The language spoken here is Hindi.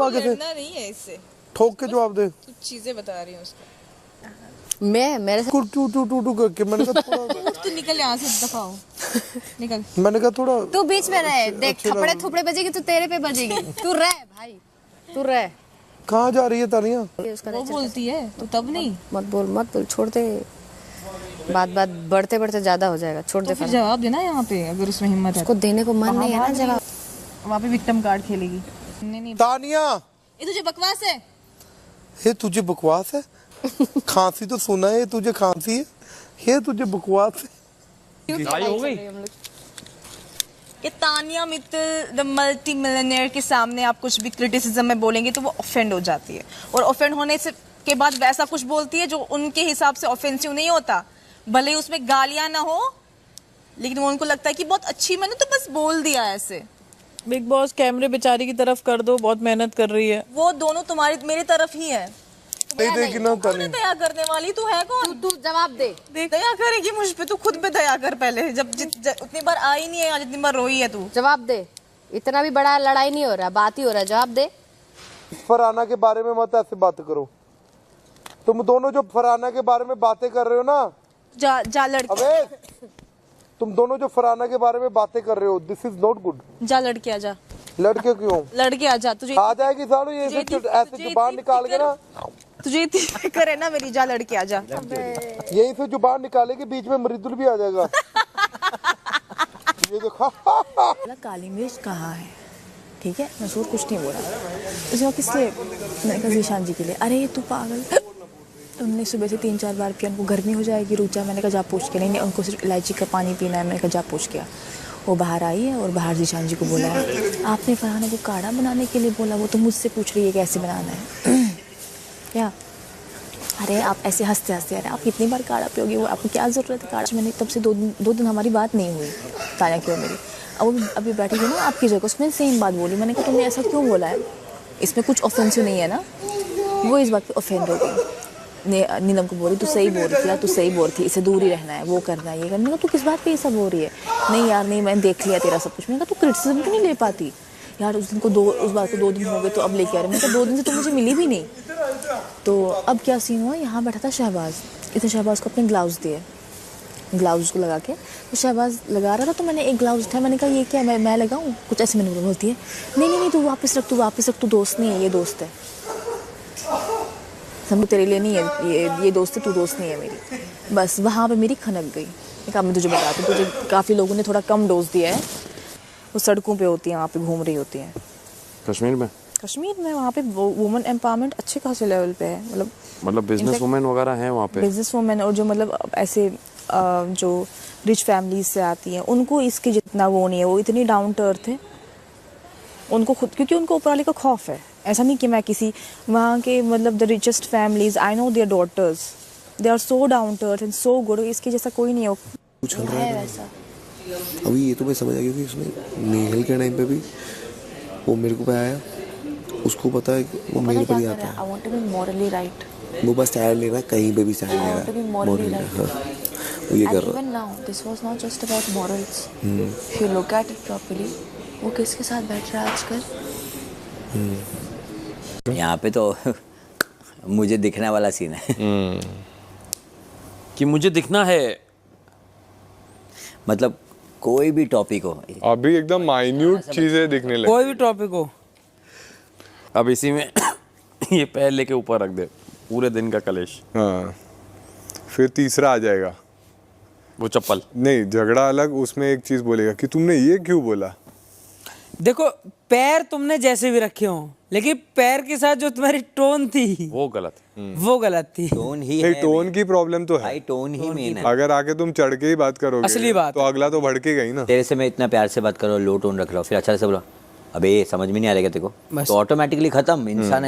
आगे से लड़ना नहीं है इससे, ठोक के जवाब दे। कुछ चीजें बता रही हूँ उसको। मैं मेरे से टू टू टू टू करके मैंने कहा थोड़ा उठ तू निकल यहाँ से, दफा हो, निकल। मैंने कहा थोड़ा तू बीच में रहे। देख थपड़े थुपड़े बजेगी तो तेरे पे बजेगी। तू रह भाई, तू रह। कहाँ जा रही है तानिया? उसका वो बोलती है तो तब नहीं, मत बोल, छोड़ दे। बात बढ़ते बढ़ते ज्यादा हो जाएगा, छोड़ दे। तो फिर जवाब देना यहाँ पे, अगर उसमें हिम्मत है। उसको देने को मन नहीं है ना जवाब। वहाँ पे विक्टिम कार्ड खेलेगी। नहीं तानिया ये तुझे बकवास है। ये तुझे बकवास है? खांसी तो सुना है, तुझे खांसी है, ये तुझे बकवास है। लड़ाई हो गई। कि Tania Mittal the multi millionaire के सामने आप कुछ भी क्रिटिसिज्म में बोलेंगे तो वो ऑफेंड हो जाती है, और ऑफेंड होने से के बाद वैसा कुछ बोलती है जो उनके हिसाब से ऑफेंसिव नहीं होता, भले ही उसमें गालियां ना हो, लेकिन वो उनको लगता है कि बहुत अच्छी, मैंने तो बस बोल दिया ऐसे। बिग बॉस कैमरे बेचारी की तरफ कर दो, बहुत मेहनत कर रही है। वो दोनों तुम्हारी मेरी तरफ ही है। नहीं देगी ना कौन है दया करने वाली? तू है कौन? तू जवाब दे। दया करेगी मुझ पे? तू खुद पे दया कर पहले। जब उतनी बार आई नहीं है, आज जितनी बार रोई है तू। जवाब दे। इतना भी बड़ा लड़ाई नहीं हो रहा, बात ही हो रहा है। जवाब दे। फरहाना के बारे में मत ऐसे बात करो। तुम दोनों जो फरहाना के बारे में बातें कर रहे हो ना, जा लड़के, अबे तुम दोनों जो फरहाना के बारे में बातें कर रहे हो, दिस इज नॉट गुड। जा लड़के आजा। लड़के क्यों? लड़के आजा। तुझे आ जाएगी सालों ये ऐसे जुबान निकाल के ना, तुझे इतनी फिक्र है ना मेरी, जा लड़के आजा। यहीं से जुबान निकालेगी, बीच में मृदुल भी आ जाएगा। ये देखो काली मिर्च कहाँ है? ठीक है, मशहूर कुछ नहीं बोला। उसने किस लिए? मैंने कहा जीशान जी के लिए। अरे तू पागल, उनने सुबह से 3-4 बार पिया, उनको गर्मी हो जाएगी रुचा। मैंने कहा जा पूछ के। नहीं उनको सिर्फ इलायची का पानी पीना है। मैंने कहा जा पूछ के। वो बाहर आई है और बाहर जीशान जी को बोला है आपने फरहाना को काढ़ा बनाने के लिए बोला, वो तो मुझसे पूछ रही है कैसे बनाना है। क्या? अरे आप ऐसे हंसते हंसते, अरे आप कितनी बार काढ़ा पियोगे, वो आपको क्या ज़रूरत है काढ़ा? मैंने तब से दो दिन हमारी बात नहीं हुई ताया की और मेरी। अब अभी बैठी थी ना आपकी जगह, उसमें सेम बात बोली। मैंने कहा तुमने ऐसा क्यों बोला है? इसमें कुछ ऑफेंसिव नहीं है ना? वो इस बात पे ऑफेंड हो गई। नीलम को बोली तू सही बोल रही थी यार, तू सही बोल रही थी, इसे दूर ही रहना है, वो करना है, ये करना है। तू किस बात पे ये सब हो रही है? नहीं यार नहीं, मैंने देख लिया तेरा सब कुछ। मैंने कहा तू क्रिटिसिज्म क्यों नहीं ले पाती यार? उस बात को 2 दिन हो गए तो अब लेके आ रहे। मैंने कहा 2 दिन से तो मुझे मिली भी नहीं। तो अब क्या सीन हुआ, यहाँ बैठा था शहबाज, इसने शहबाज को अपने ग्लव्स दिए, ग्लव्स को लगा के तो शहबाज लगा रहा था, तो मैंने एक ग्लव्स उठाया। मैंने कहा ये क्या मैं लगाऊं कुछ ऐसे? मैंने बोलती है नहीं तू वापस रख, तू दोस्त नहीं है, ये दोस्त है, सब तेरे लिए नहीं है, ये दोस्त है, तू दोस्त नहीं है मेरी। बस वहाँ पे मेरी खनक गई। कहा मैं तुझे बताती हूँ, तुझे काफ़ी लोगों ने थोड़ा कम डोज दिया है। वो सड़कों पे होती हैं, वहाँ पे घूम रही होती हैं कश्मीर में वहाँ पे वुमेन एम्पावरमेंट अच्छे खासे लेवल पे है। मतलब बिजनेस वुमेन वगैरह हैं वहाँ पे, बिजनेस वुमेन, और जो मतलब ऐसे जो रिच फैमिलीज से आती हैं, उनको इसके जितना वो नहीं है। वो इतनी डाउन टू अर्थ है उनको खुद, क्योंकि उनको ऊपर वाले का खौफ है। ऐसा नहीं कि मैं किसी वहाँ के मतलब the richest families, I know their daughters, they are so down to earth and so good. इसके जैसा कोई नहीं है चल रहा है वैसा। अभी ये तो मैं समझ आ गया कि उसने नेहल के टाइम पे भी वो मेरे को पे आया, उसको पता है कि वो मेरे पर ही आता है। I want to be morally right. वो बस स्टैंड लेना, कहीं पे भी स्टैंड लेना, वो ये कर रहा है। Now this was not just about morals, if you look at it properly. वो किसके साथ बैठ रहा है आजकल? यहाँ पे तो मुझे दिखने वाला सीन है कि मुझे दिखना है, मतलब कोई भी टॉपिक हो, अभी एकदम माइन्यूट चीजें दिखने लगी। कोई भी टॉपिक हो, अब इसी में ये पैर लेके ऊपर रख दे, पूरे दिन का कलेश। हाँ, फिर तीसरा आ जाएगा, वो चप्पल नहीं झगड़ा अलग, उसमें एक चीज बोलेगा कि तुमने ये क्यों बोला। देखो पैर तुमने जैसे भी रखे हो, लेकिन पैर के साथ जो तुम्हारी टोन थी वो गलत, वो गलत थी। टोन ही नहीं, है, टोन की प्रॉब्लम तो है भाई टोन ही मेन है। अगर आके तुम चढ़ के ही बात करोगे असली बात तो अगला तो भड़केगा ही ना। तेरे से मैं इतना प्यार से बात करो, लो टोन रख रहा हूँ, फिर अच्छा से बोला अबे समझ में नहीं आ रहा तेरे को, तो ऑटोमेटिकली खत्म इंसान है।